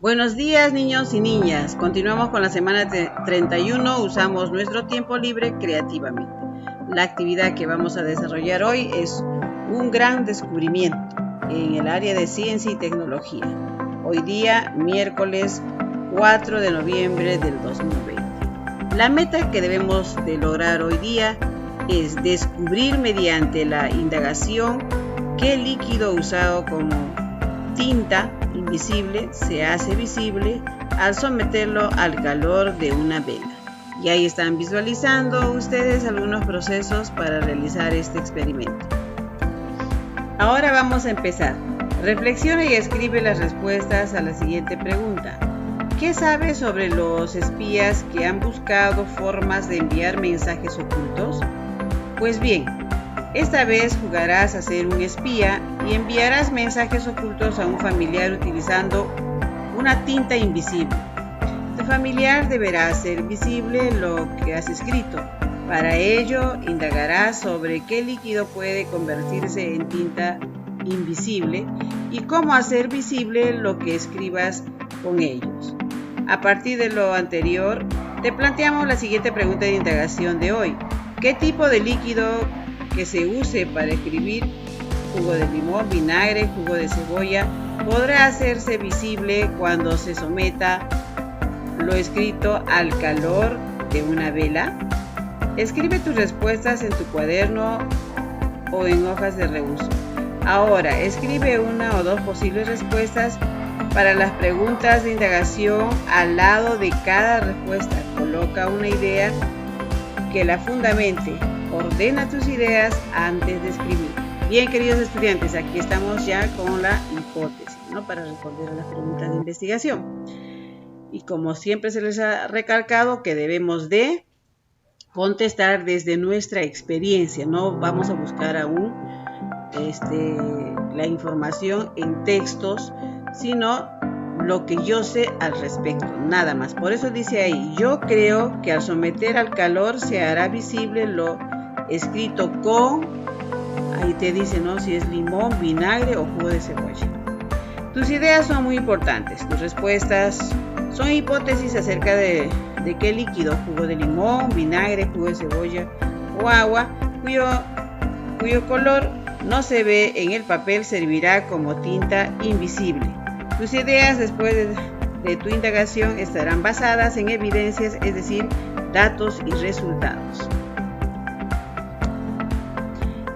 Buenos días, niños y niñas. Continuamos con la semana 31. Usamos nuestro tiempo libre creativamente. La actividad que vamos a desarrollar hoy es un gran descubrimiento en el área de ciencia y tecnología. Hoy día, miércoles 4 de noviembre del 2020. La meta que debemos de lograr hoy día es descubrir mediante la indagación qué líquido usado como tinta invisible se hace visible al someterlo al calor de una vela. Y ahí están visualizando ustedes algunos procesos para realizar este experimento. Ahora vamos a empezar. Reflexiona y escribe las respuestas a la siguiente pregunta. ¿Qué sabes sobre los espías que han buscado formas de enviar mensajes ocultos? Pues bien, esta vez jugarás a ser un espía y enviarás mensajes ocultos a un familiar utilizando una tinta invisible. Tu familiar deberá hacer visible lo que has escrito. Para ello, indagarás sobre qué líquido puede convertirse en tinta invisible y cómo hacer visible lo que escribas con ellos. A partir de lo anterior, te planteamos la siguiente pregunta de indagación de hoy. ¿Qué tipo de líquido que se use para escribir, jugo de limón, vinagre, jugo de cebolla, podrá hacerse visible cuando se someta lo escrito al calor de una vela? Escribe tus respuestas en tu cuaderno o en hojas de reuso. Ahora, escribe una o dos posibles respuestas para las preguntas de indagación al lado de cada respuesta. Coloca una idea que la fundamente. Ordena tus ideas antes de escribir. Bien, queridos estudiantes, aquí estamos ya con la hipótesis, ¿no? Para responder a las preguntas de investigación. Y como siempre se les ha recalcado que debemos de contestar desde nuestra experiencia. No vamos a buscar aún la información en textos, sino lo que yo sé al respecto, nada más. Por eso dice ahí, yo creo que al someter al calor se hará visible lo escrito con, ahí te dice, ¿no? Si es limón, vinagre o jugo de cebolla. Tus ideas son muy importantes. Tus respuestas son hipótesis acerca de qué líquido, jugo de limón, vinagre, jugo de cebolla o agua, cuyo color no se ve en el papel, servirá como tinta invisible. Tus ideas después de tu indagación estarán basadas en evidencias, es decir, datos y resultados.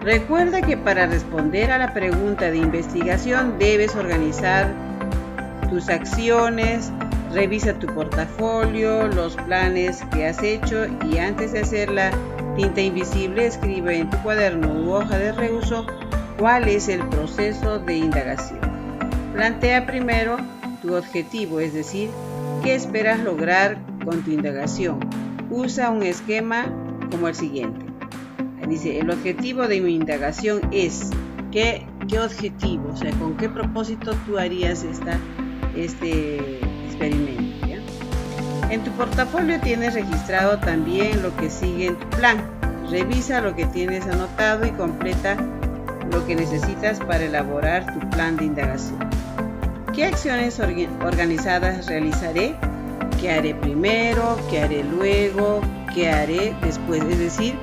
Recuerda que para responder a la pregunta de investigación debes organizar tus acciones, revisa tu portafolio, los planes que has hecho y antes de hacer la tinta invisible escribe en tu cuaderno u hoja de reuso cuál es el proceso de indagación. Plantea primero tu objetivo, es decir, qué esperas lograr con tu indagación. Usa un esquema como el siguiente. Dice, el objetivo de mi indagación es, ¿qué objetivo? O sea, ¿con qué propósito tú harías este experimento? ¿Ya? En tu portafolio tienes registrado también lo que sigue en tu plan. Revisa lo que tienes anotado y completa lo que necesitas para elaborar tu plan de indagación. ¿Qué acciones organizadas realizaré? ¿Qué haré primero? ¿Qué haré luego? ¿Qué haré después? Es decir,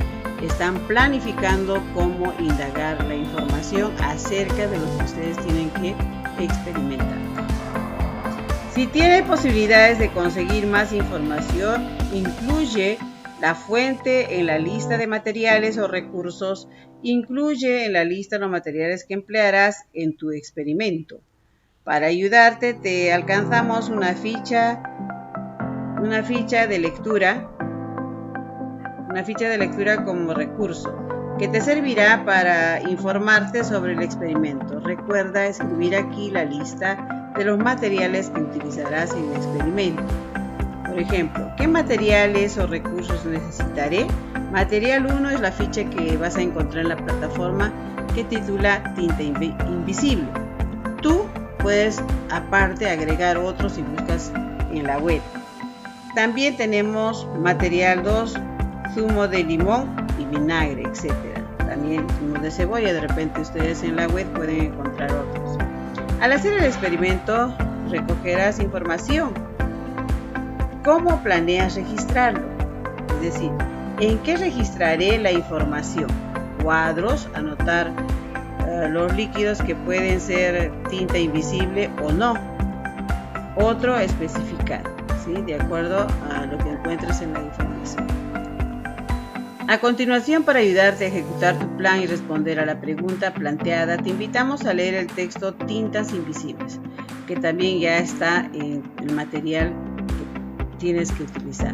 están planificando cómo indagar la información acerca de lo que ustedes tienen que experimentar. Si tiene posibilidades de conseguir más información, incluye la fuente en la lista de materiales o recursos, incluye en la lista los materiales que emplearás en tu experimento. Para ayudarte, te alcanzamos una ficha de lectura como recurso que te servirá para informarte sobre el experimento. Recuerda escribir aquí la lista de los materiales que utilizarás en el experimento. Por ejemplo, ¿qué materiales o recursos necesitaré? Material 1 es la ficha que vas a encontrar en la plataforma que titula Tinta Invisible. Tú puedes aparte agregar otros si buscas en la web. También tenemos material 2, zumo de limón y vinagre, etc. También zumo de cebolla, de repente ustedes en la web pueden encontrar otros. Al hacer el experimento, recogerás información. ¿Cómo planeas registrarlo? Es decir, ¿en qué registraré la información? Cuadros, anotar los líquidos que pueden ser tinta invisible o no. Otro, especificar, ¿sí? De acuerdo a lo que encuentres en la información. A continuación, para ayudarte a ejecutar tu plan y responder a la pregunta planteada, te invitamos a leer el texto Tintas Invisibles, que también ya está en el material que tienes que utilizar.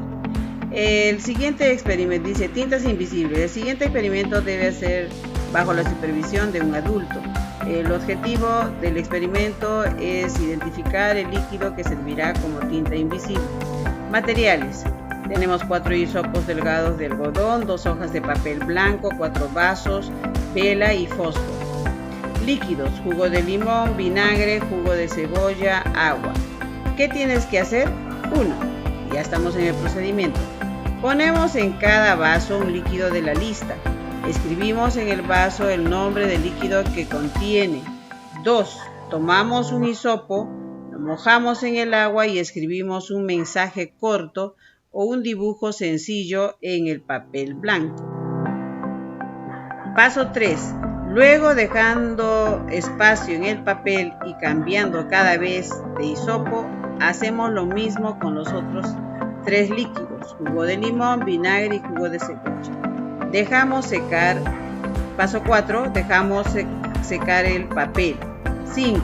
El siguiente experimento dice tintas invisibles. El siguiente experimento debe hacer bajo la supervisión de un adulto. El objetivo del experimento es identificar el líquido que servirá como tinta invisible. Materiales. Tenemos 4 hisopos delgados de algodón, 2 hojas de papel blanco, 4 vasos, vela y fósforo. Líquidos. Jugo de limón, vinagre, jugo de cebolla, agua. ¿Qué tienes que hacer? 1. Ya estamos en el procedimiento. Ponemos en cada vaso un líquido de la lista. Escribimos en el vaso el nombre del líquido que contiene. 2. Tomamos un hisopo, lo mojamos en el agua y escribimos un mensaje corto o un dibujo sencillo en el papel blanco. Paso 3. Luego, dejando espacio en el papel y cambiando cada vez de hisopo, hacemos lo mismo con los otros 3 líquidos, jugo de limón, vinagre y jugo de cebolla. Dejamos secar. Paso 4. Dejamos secar el papel. 5.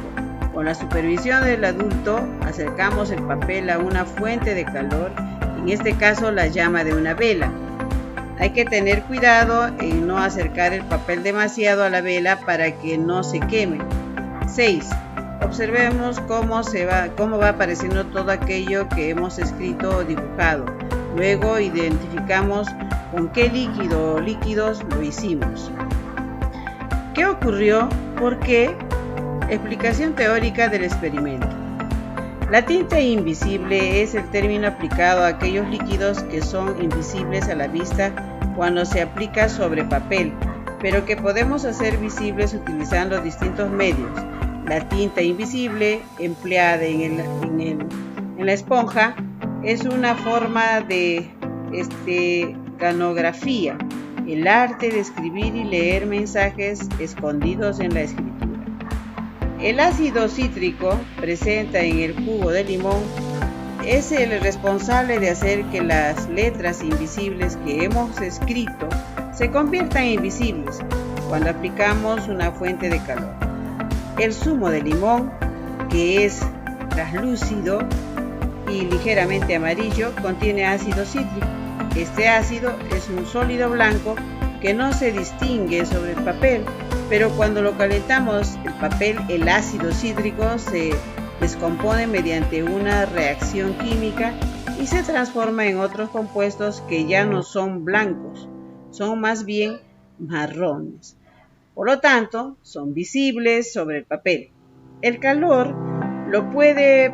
Con la supervisión del adulto, acercamos el papel a una fuente de calor, en este caso la llama de una vela. Hay que tener cuidado en no acercar el papel demasiado a la vela para que no se queme. 6. Observemos cómo va apareciendo todo aquello que hemos escrito o dibujado. Luego identificamos con qué líquido o líquidos lo hicimos. ¿Qué ocurrió? ¿Por qué? Explicación teórica del experimento. La tinta invisible es el término aplicado a aquellos líquidos que son invisibles a la vista cuando se aplica sobre papel, pero que podemos hacer visibles utilizando distintos medios. La tinta invisible empleada en la esponja es una forma de esteganografía, el arte de escribir y leer mensajes escondidos en la escritura. El ácido cítrico presente en el jugo de limón es el responsable de hacer que las letras invisibles que hemos escrito se conviertan en visibles cuando aplicamos una fuente de calor. El zumo de limón, que es translúcido y ligeramente amarillo, contiene ácido cítrico. Este ácido es un sólido blanco que no se distingue sobre el papel, pero cuando lo calentamos el papel, el ácido cítrico se descompone mediante una reacción química y se transforma en otros compuestos que ya no son blancos, son más bien marrones. Por lo tanto, son visibles sobre el papel. El calor lo puede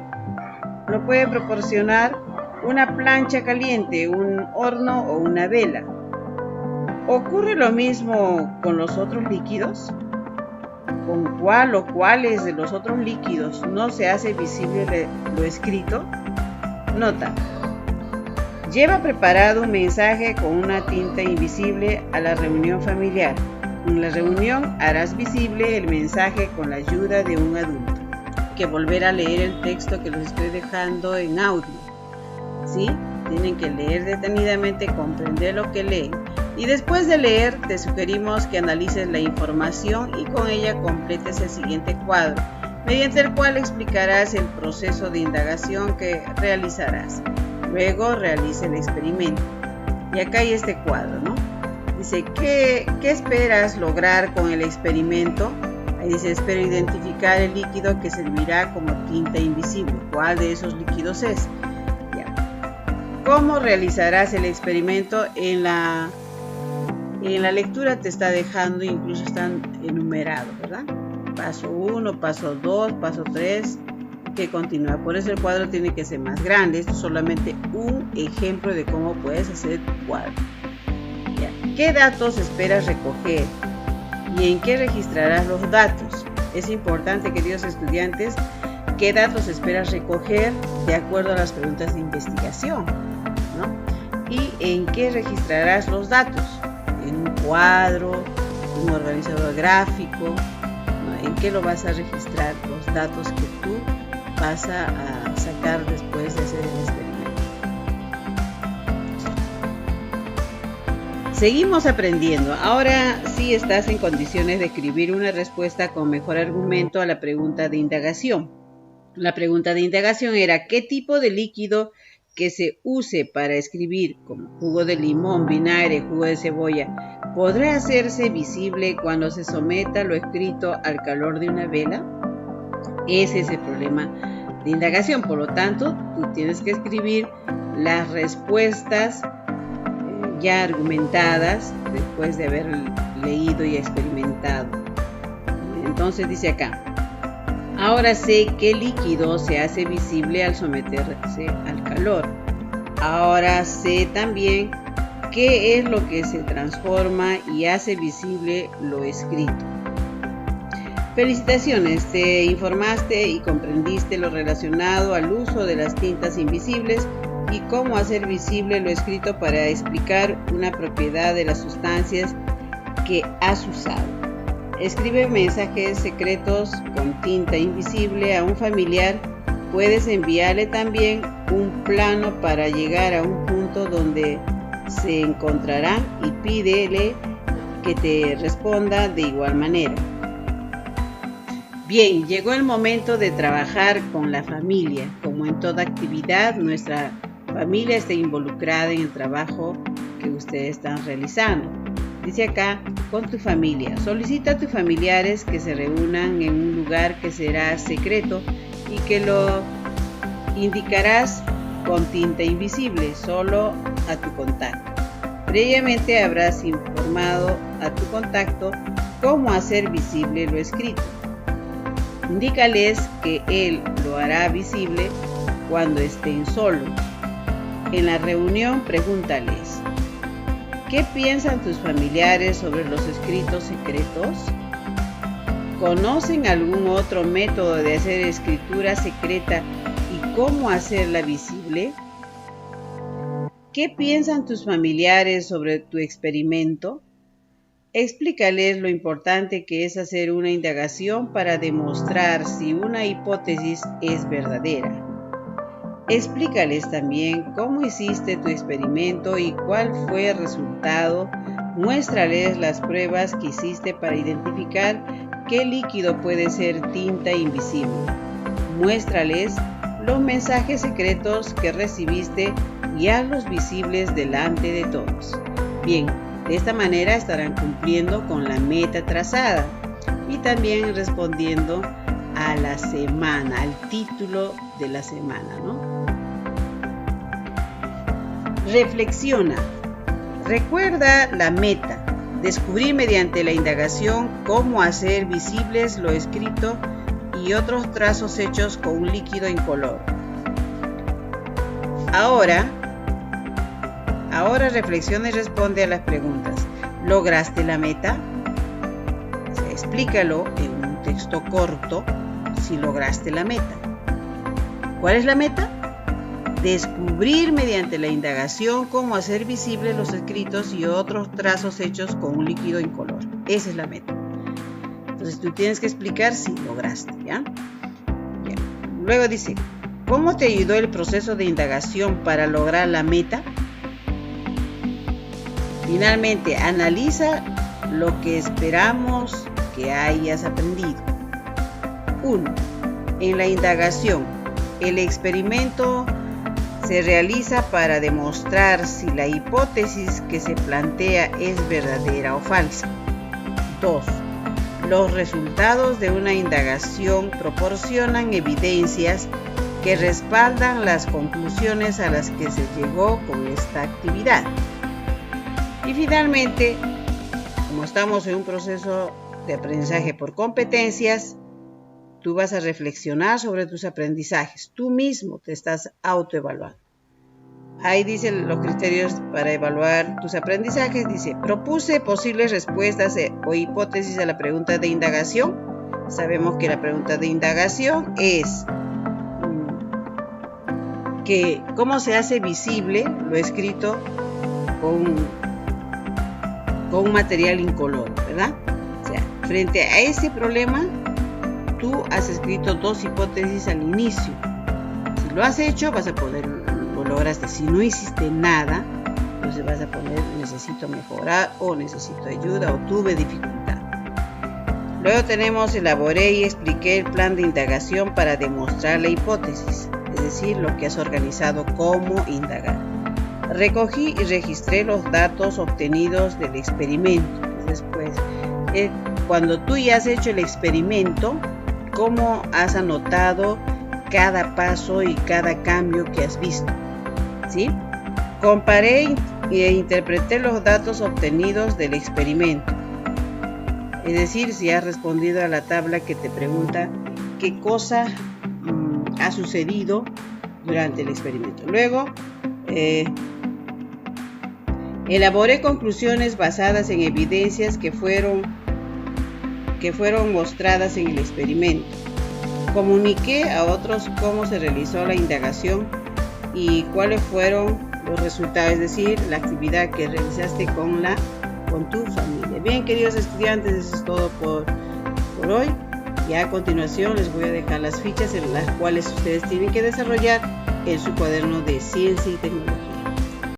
proporcionar una plancha caliente, un horno o una vela. ¿Ocurre lo mismo con los otros líquidos? ¿Con cuál o cuáles de los otros líquidos no se hace visible lo escrito? Nota. Lleva preparado un mensaje con una tinta invisible a la reunión familiar. En la reunión harás visible el mensaje con la ayuda de un adulto. Hay que volver a leer el texto que los estoy dejando en audio, ¿sí? Tienen que leer detenidamente, comprender lo que leen. Y después de leer, te sugerimos que analices la información y con ella completes el siguiente cuadro, mediante el cual explicarás el proceso de indagación que realizarás. Luego realice el experimento. Y acá hay este cuadro, ¿no? Dice, ¿qué esperas lograr con el experimento? Ahí dice, espero identificar el líquido que servirá como tinta invisible. ¿Cuál de esos líquidos es? Ya. ¿Cómo realizarás el experimento? En la lectura te está dejando, incluso están enumerados, ¿verdad? Paso 1, paso 2, paso 3, que continúa. Por eso el cuadro tiene que ser más grande. Esto es solamente un ejemplo de cómo puedes hacer tu cuadro. Ya. ¿Qué datos esperas recoger? ¿Y en qué registrarás los datos? Es importante, queridos estudiantes, ¿Qué datos esperas recoger de acuerdo a las preguntas de investigación, ¿no? ¿Y en qué registrarás los datos? ¿En un cuadro, un organizador gráfico? ¿No? ¿En qué lo vas a registrar los datos que tú vas a sacar después de hacer el experimento? Seguimos aprendiendo. Ahora sí estás en condiciones de escribir una respuesta con mejor argumento a la pregunta de indagación. La pregunta de indagación era: ¿qué tipo de líquido que se use para escribir, como jugo de limón, vinagre, jugo de cebolla, podrá hacerse visible cuando se someta lo escrito al calor de una vela? Ese es el problema de indagación. Por lo tanto, tú tienes que escribir las respuestas ya argumentadas después de haber leído y experimentado. Entonces dice acá: ahora sé qué líquido se hace visible al someterse al calor. Ahora sé también qué es lo que se transforma y hace visible lo escrito. Felicitaciones, te informaste y comprendiste lo relacionado al uso de las tintas invisibles y cómo hacer visible lo escrito para explicar una propiedad de las sustancias que has usado. Escribe mensajes secretos con tinta invisible a un familiar. Puedes enviarle también un plano para llegar a un punto donde se encontrarán y pídele que te responda de igual manera. Bien, llegó el momento de trabajar con la familia. Como en toda actividad, nuestra familia está involucrada en el trabajo que ustedes están realizando. Dice acá: con tu familia. Solicita a tus familiares que se reúnan en un lugar que será secreto y que lo indicarás con tinta invisible solo a tu contacto. Previamente habrás informado a tu contacto cómo hacer visible lo escrito. Indícales que él lo hará visible cuando estén solos. En la reunión pregúntales: ¿qué piensan tus familiares sobre los escritos secretos? ¿Conocen algún otro método de hacer escritura secreta y cómo hacerla visible? ¿Qué piensan tus familiares sobre tu experimento? Explícales lo importante que es hacer una indagación para demostrar si una hipótesis es verdadera. Explícales también cómo hiciste tu experimento y cuál fue el resultado. Muéstrales las pruebas que hiciste para identificar qué líquido puede ser tinta invisible. Muéstrales los mensajes secretos que recibiste y hazlos visibles delante de todos. Bien, de esta manera estarán cumpliendo con la meta trazada y también respondiendo a la semana, al título de la semana, ¿no? Reflexiona. Recuerda la meta: descubrir mediante la indagación cómo hacer visibles lo escrito y otros trazos hechos con un líquido incoloro. Ahora reflexiona y responde a las preguntas. ¿Lograste la meta? Explícalo en un texto corto si lograste la meta. ¿Cuál es la meta? Descubrir mediante la indagación cómo hacer visibles los escritos y otros trazos hechos con un líquido incoloro. Esa es la meta. Entonces tú tienes que explicar si lograste, ¿ya? Luego dice: ¿cómo te ayudó el proceso de indagación para lograr la meta? Finalmente, analiza lo que esperamos que hayas aprendido. 1. En la indagación, el experimento se realiza para demostrar si la hipótesis que se plantea es verdadera o falsa. 2. Los resultados de una indagación proporcionan evidencias que respaldan las conclusiones a las que se llegó con esta actividad. Y finalmente, como estamos en un proceso de aprendizaje por competencias, tú vas a reflexionar sobre tus aprendizajes. Tú mismo te estás autoevaluando. Ahí dicen los criterios para evaluar tus aprendizajes. Dice: propuse posibles respuestas o hipótesis a la pregunta de indagación. Sabemos que la pregunta de indagación es: que cómo se hace visible lo escrito con un material incoloro, ¿verdad? O sea, frente a ese problema, tú has escrito 2 hipótesis al inicio. Si lo has hecho, vas a poner, lo lograste. Si no hiciste nada, entonces vas a poner necesito mejorar o necesito ayuda o tuve dificultad. Luego tenemos elaboré y expliqué el plan de indagación para demostrar la hipótesis, es decir, lo que has organizado como indagar. Recogí y registré los datos obtenidos del experimento. Después, cuando tú ya has hecho el experimento, ¿cómo has anotado cada paso y cada cambio que has visto? ¿Sí? Comparé e interpreté los datos obtenidos del experimento. Es decir, si has respondido a la tabla que te pregunta qué cosa ha sucedido durante el experimento. Luego, elaboré conclusiones basadas en evidencias que fueron mostradas en el experimento. Comuniqué a otros cómo se realizó la indagación y cuáles fueron los resultados, es decir, la actividad que realizaste con tu familia. Bien, queridos estudiantes, eso es todo por hoy. Y a continuación les voy a dejar las fichas en las cuales ustedes tienen que desarrollar en su cuaderno de ciencia y tecnología.